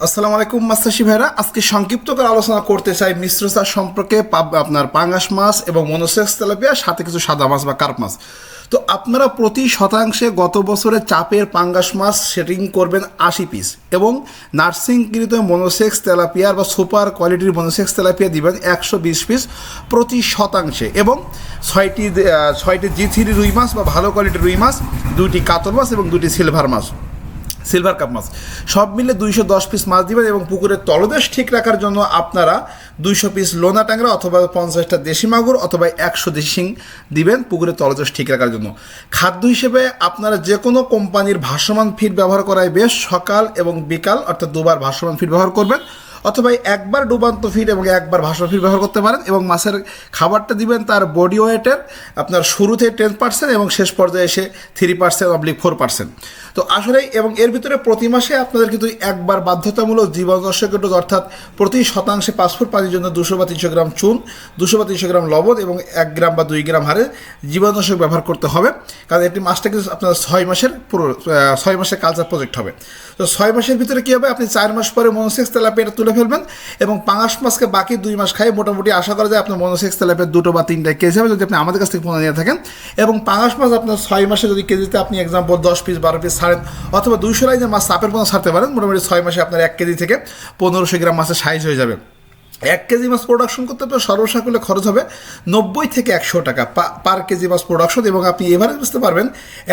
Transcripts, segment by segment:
আসসালামু আলাইকুম মাস্টারশি ভাইরা, আজকে সংক্ষিপ্ত করে আলোচনা করতে চাই মিশ্র চাষ সম্পর্কে। আপনার পাঙ্গাস মাছ এবং মনোসেক্স তেলাপিয়া, সাথে কিছু সাদা মাছ বা কার্প মাছ। তো আপনারা প্রতি শতাংশে গত বছরে চাপের পাঙ্গাস মাছ সেটিং করবেন 80 পিস এবং নার্সিংকৃত মনোসেক্স তেলাপিয়ার বা সুপার কোয়ালিটির মনোসেক্স তেলাপিয়া দিবেন 120 পিস প্রতি শতাংশে, এবং ছয়টি G3 রুই মাছ বা ভালো কোয়ালিটির রুই মাছ, 2টি কাতল মাছ এবং 2টি সিলভার কাপ মাছ, সব মিলে 210 পিস মাছ দিবেন। এবং পুকুরের তলদেশ ঠিক রাখার জন্য আপনারা 200 পিস লোনা ট্যাংরা অথবা 50টা দেশি মাগুর অথবা 100 দেশি শিং দিবেন পুকুরের তলদেশ ঠিক রাখার জন্য। খাদ্য হিসেবে আপনারা যে কোনো কোম্পানির ভাসমান ফিড ব্যবহার করায় বেশ, সকাল এবং বিকাল অর্থাৎ দুবার ভাসমান ফিড ব্যবহার করবেন, অথবা একবার ডুবান্ত ফিড এবং একবার ভাসমান ফিড ব্যবহার করতে পারেন। এবং মাছের খাবারটা দিবেন তার বডি ওয়েটের আপনার শুরুতে 10% এবং শেষ পর্যায়ে এসে 3%/4%। তো আসলে এবং এর ভিতরে প্রতি মাসে আপনাদের কিন্তু একবার বাধ্যতামূলক জীবাণুনাশক ডোজ, অর্থাৎ প্রতি শতাংশে 5 ফুট পানির জন্য 200 বা 300 গ্রাম চুন, 200 বা 300 গ্রাম লবণ এবং 1 গ্রাম বা 2 গ্রাম হারে জীবাণুনাশক ব্যবহার করতে হবে। কারণ এটি মাছটা কিন্তু আপনার 6 মাসের কালচার প্রজেক্ট হবে। তো 6 মাসের ভিতরে কী হবে, আপনি 4 মাস পরে মনোসেক্স তেলাপিয়াটা তুলে ফেলবেন এবং পাঙাশ মাছকে বাকি 2 মাস খাই মোটামুটি আশা করা যায় আপনার মনোসেক্স তেলাপিয়া 2 বা 3টা কেজি হবে যদি আপনি আমাদের কাছ থেকে পোনা নিয়ে থাকেন। এবং পাঙাশ মাছ আপনার 6 মাসে যদি কেজিতে আপনি এক্সাম্পল 10 পিস 12 পিস ছাড়েন, অথবা 200 লাইনের মাছ চাপের পোনা ছাড়তে পারেন, মোটামুটি 6 মাসে আপনার 1 কেজি থেকে 1500 গ্রাম মাছের সাইজ হয়ে যাবে। 1 কেজি মাছ প্রোডাকশন করতে আপনার সর্বসাকুল্যে খরচ হবে 90 থেকে 100 টাকা পার কেজি মাছ প্রোডাকশন, এবং আপনি এভারেজ বেচতে পারবেন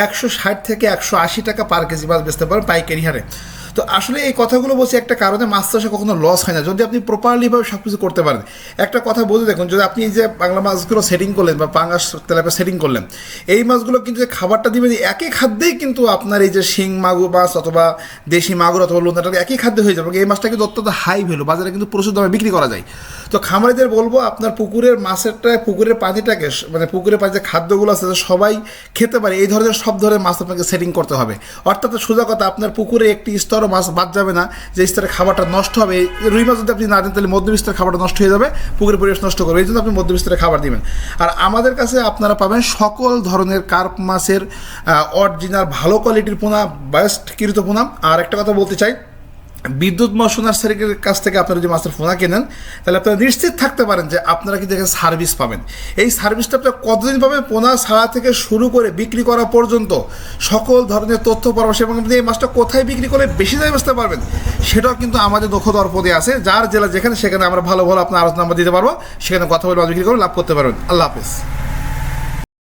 160 থেকে 180 টাকা পার কেজি মাছ বেচতে পারবেন পাইকারি হারে। তো আসলে এই কথাগুলো বলছি একটা কারণে, মাছ চাষে কখনো লস হয় না যদি আপনি প্রপারলিভাবে সব কিছু করতে পারেন। একটা কথা বলে দেখুন, যদি আপনি এই যে বাংলা মাছগুলো সেটিং করলেন বা পাঙ্গাস তেলাপিয়া সেটিং করলেন, এই মাছগুলো কিন্তু যে খাবারটা দিবেন একই খাদ্যেই কিন্তু আপনার এই যে শিং মাগুর মাছ অথবা দেশি মাগুর অথবা লোনাটা একই খাদ্য হয়ে যাবে। এই মাছটা কিন্তু অত্যন্ত হাই ভ্যালু, বাজারে কিন্তু প্রচুর দামে বিক্রি করা যায়। তো খামারিদের বলবো আপনার পুকুরের পুকুরের পানিটাকে মানে পুকুরের পানি যে খাদ্যগুলো আছে সবাই খেতে পারে, এই ধরনের সব ধরনের মাছ আপনাকে সেটিং করতে হবে। অর্থাৎ সোজা কথা, আপনার পুকুরে একটি স্তর মাছ বাদ যাবে না যে স্তরের খাবারটা নষ্ট হবে। রুই মাছ যদি আপনি না দেন তাহলে মধ্যবিস্তরের খাবারটা নষ্ট হয়ে যাবে, পুকুরের পরিবেশ নষ্ট করবে, এই জন্য আপনি মধ্যবিস্তরের খাবার দিবেন। আর আমাদের কাছে আপনারা পাবেন সকল ধরনের কার্প মাছের অরিজিনাল ভালো কোয়ালিটির পোনা, বেস্টকৃত পোনা। আর একটা কথা বলতে চাই, বিদ্যুৎ মৎস্য নার্সারির কাছ থেকে আপনারা যদি মাছের পোনা কেনেন তাহলে আপনারা নিশ্চিত থাকতে পারেন যে আপনারা কিন্তু এখানে সার্ভিস পাবেন। এই সার্ভিসটা আপনারা কতদিন পাবেন, পোনা ছাড়া থেকে শুরু করে বিক্রি করা পর্যন্ত সকল ধরনের তথ্য পরামর্শ, এবং আপনি এই মাছটা কোথায় বিক্রি করে বেশি দামে বেচতে পারবেন সেটাও কিন্তু আমাদের দক্ষ দরপদে আছে। যার জেলা যেখানে সেখানে আমরা ভালো ভালো আপনার আলোচনা নাম্বার দিতে পারবো, সেখানে কথা বলে মাছ বিক্রি করে লাভ করতে পারবেন। আল্লাহ হাফেজ।